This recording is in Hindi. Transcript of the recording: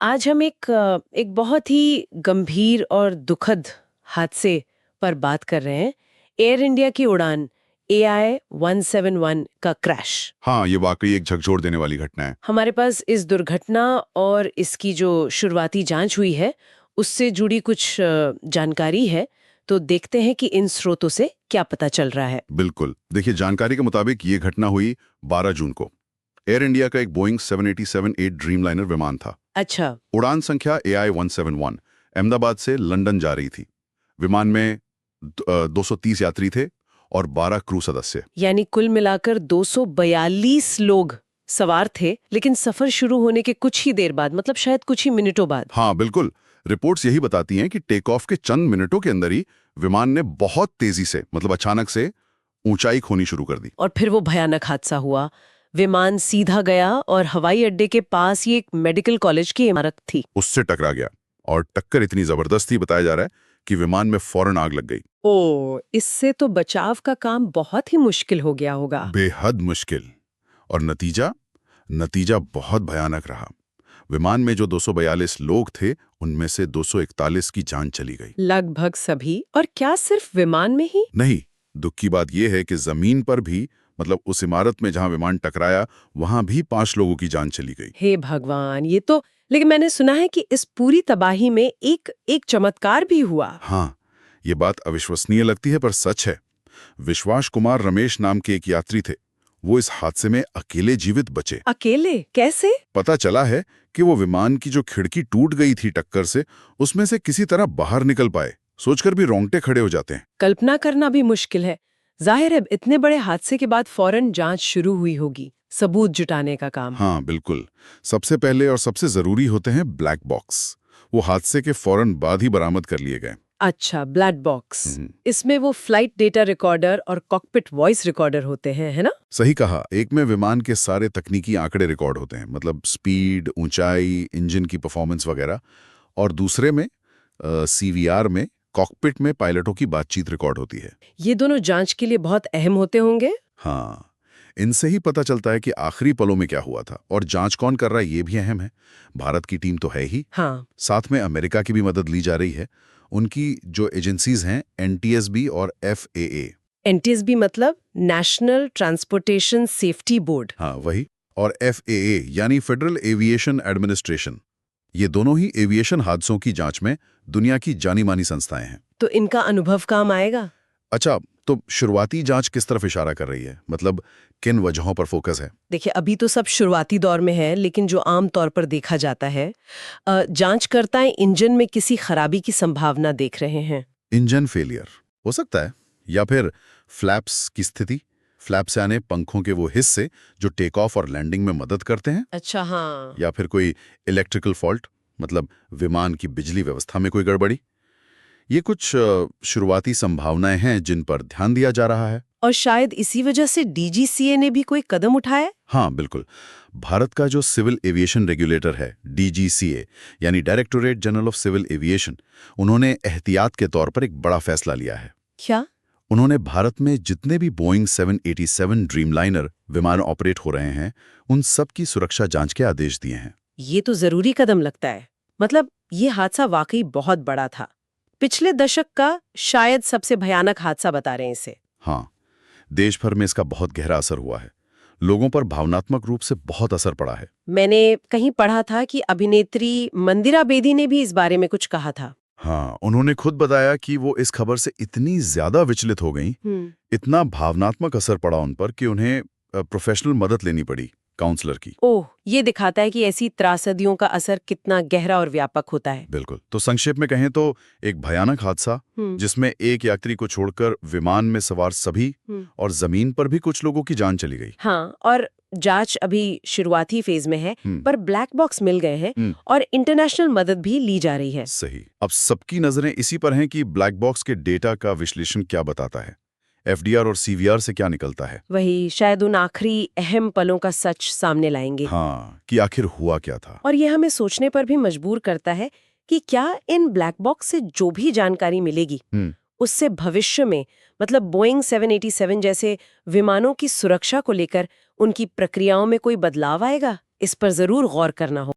आज हम एक बहुत ही गंभीर और दुखद हादसे पर बात कर रहे हैं। एयर इंडिया की उड़ान AI 171 का क्रैश। हाँ, ये वाकई एक झकझोर देने वाली घटना है। हमारे पास इस दुर्घटना और इसकी जो शुरुआती जांच हुई है उससे जुड़ी कुछ जानकारी है, तो देखते हैं कि इन स्रोतों से क्या पता चल रहा है। बिल्कुल। देखिए, जानकारी के मुताबिक ये घटना हुई 12 जून को। एयर इंडिया का एक बोइंग 787-8 ड्रीमलाइनर विमान था। अच्छा। उड़ान संख्या AI 171 अहमदाबाद से लंदन जा रही थी। विमान में 230 यात्री थे और 12 क्रू सदस्य। यानी कुल मिलाकर 242 लोग सवार थे, लेकिन सफर शुरू होने के कुछ ही देर बाद, मतलब शायद कुछ ही मिनटों बाद। हाँ, बिल्कुल। रिपोर्ट्स यही बताती हैं कि टेक ऑफ के चंद मिनटों के अंदर ही विमान ने बहुत तेजी से, मतलब अचानक से ऊंचाई खोनी शुरू कर दी। और फिर वो भयानक हादसा हुआ। विमान सीधा गया और हवाई अड्डे के पास ही एक मेडिकल कॉलेज की इमारत थी, उससे टकरा गया और टक्कर इतनी जबरदस्त थी, बताया जा रहा है कि विमान में फौरन आग लग गई। इससे तो बचाव का काम बहुत ही मुश्किल हो गया होगा। बेहद मुश्किल। और नतीजा बहुत भयानक रहा। विमान में जो 242 लोग थे, उनमें से 241 की जान चली गई। लगभग सभी। और क्या सिर्फ विमान में ही? नहीं, दुख की बात यह है कि जमीन पर भी, मतलब उस इमारत में जहां विमान टकराया, वहां भी 5 लोगों की जान चली गई। हे भगवान, ये तो। लेकिन मैंने सुना है कि इस पूरी तबाही में एक चमत्कार भी हुआ। हाँ, ये बात अविश्वसनीय लगती है पर सच है। विश्वास कुमार रमेश नाम के एक यात्री थे। वो इस हादसे में अकेले जीवित बचे। अकेले? कैसे? पता चला है कि वो विमान की जो खिड़की टूट गई थी टक्कर से, उसमें से किसी तरह बाहर निकल पाए। सोचकर भी रोंगटे खड़े हो जाते हैं। कल्पना करना भी मुश्किल है। जाहिर है इतने बड़े हादसे के बाद फौरन जांच शुरू हुई होगी, सबूत जुटाने का काम। हाँ, बिल्कुल। सबसे पहले और सबसे जरूरी होते हैं ब्लैक बॉक्स। वो हादसे के फौरन बाद ही बरामद कर लिए गए। अच्छा, ब्लैक बॉक्स। इसमें वो फ्लाइट डेटा रिकॉर्डर और कॉकपिट वॉइस रिकॉर्डर होते हैं, है ना? सही कहा। एक में विमान के सारे तकनीकी आंकड़े रिकॉर्ड होते हैं, मतलब स्पीड, ऊंचाई, इंजन की परफॉर्मेंस वगैरह। और दूसरे में CVR में, कॉकपिट में पायलटों की बातचीत रिकॉर्ड होती है। ये दोनों जांच के लिए बहुत अहम होते होंगे। हाँ, इनसे ही पता चलता है कि आखिरी पलों में क्या हुआ था। और जांच कौन कर रहा है ये भी अहम है। भारत की टीम तो है ही, हाँ। साथ में अमेरिका की भी मदद ली जा रही है। उनकी जो एजेंसीज हैं, NTSB और FAA। NTSB मतलब नेशनल ट्रांसपोर्टेशन सेफ्टी बोर्ड। हाँ, वही। और FAA यानी फेडरल एविएशन एडमिनिस्ट्रेशन। ये दोनों ही एविएशन हादसों की जांच में दुनिया की जानी मानी संस्थाएं हैं। तो इनका अनुभव काम आएगा। अच्छा, तो शुरुआती जांच किस तरफ इशारा कर रही है, मतलब किन वजहों पर फोकस है? देखिए, अभी तो सब शुरुआती दौर में है, लेकिन जो आम तौर पर देखा जाता है, जांचकर्ताएं इंजन में किसी खराबी की संभावना देख रहे हैं। इंजन फेलियर हो सकता है, या फिर फ्लैप्स की स्थिति। फ्लैप्स यानी पंखों के वो हिस्से जो टेक ऑफ और लैंडिंग में मदद करते हैं। अच्छा, हाँ। या फिर कोई इलेक्ट्रिकल फॉल्ट, मतलब विमान की बिजली व्यवस्था में कोई गड़बड़ी। ये कुछ शुरुआती संभावनाएं हैं जिन पर ध्यान दिया जा रहा है। और शायद इसी वजह से DGCA ने भी कोई कदम उठाया। हाँ, बिल्कुल। भारत का जो सिविल एविएशन रेगुलेटर है, DGCA यानी directorate general of civil aviation, उन्होंने एहतियात के तौर पर एक बड़ा फैसला लिया है। क्या? उन्होंने भारत में जितने भी बोइंग 787 ड्रीमलाइनर विमान ऑपरेट हो रहे हैं, उन सब की सुरक्षा जांच के आदेश दिए हैं। ये तो जरूरी कदम लगता है। मतलब ये हादसा वाकई बहुत बड़ा था। पिछले दशक का शायद सबसे भयानक हादसा बता रहे हैं इसे। हाँ, देश भर में इसका बहुत गहरा असर हुआ है। लोगों पर भावनात्मक रूप से बहुत असर पड़ा है। मैंने कहीं पढ़ा था कि अभिनेत्री मंदिरा बेदी ने भी इस बारे में कुछ कहा था। हाँ, उन्होंने खुद बताया कि वो इस खबर से इतनी ज्यादा विचलित हो गईं, इतना भावनात्मक असर पड़ा उन पर कि उन्हें प्रोफेशनल मदद लेनी पड़ी, काउंसलर की। ओह, ये दिखाता है कि ऐसी त्रासदियों का असर कितना गहरा और व्यापक होता है। बिल्कुल। तो संक्षेप में कहें तो एक भयानक हादसा जिसमें एक यात्री को छोड़कर विमान में सवार सभी और जमीन पर भी कुछ लोगों की जान चली गई। हाँ, और जांच अभी शुरुआती फेज में है, पर ब्लैक बॉक्स मिल गए हैं और इंटरनेशनल मदद भी ली जा रही है। सही। अब सबकी नजरें इसी पर हैं कि ब्लैक बॉक्स के डेटा का विश्लेषण क्या बताता है, FDR और CVR से क्या निकलता है। वही शायद उन आखिरी अहम पलों का सच सामने लाएंगे। हाँ, कि आखिर हुआ क्या था। और ये हमें सोचने पर भी मजबूर करता है कि क्या इन ब्लैक बॉक्स से जो भी जानकारी मिलेगी उससे भविष्य में, मतलब बोइंग 787 जैसे विमानों की सुरक्षा को लेकर उनकी प्रक्रियाओं में कोई बदलाव आएगा। इस पर जरूर गौर करना हो।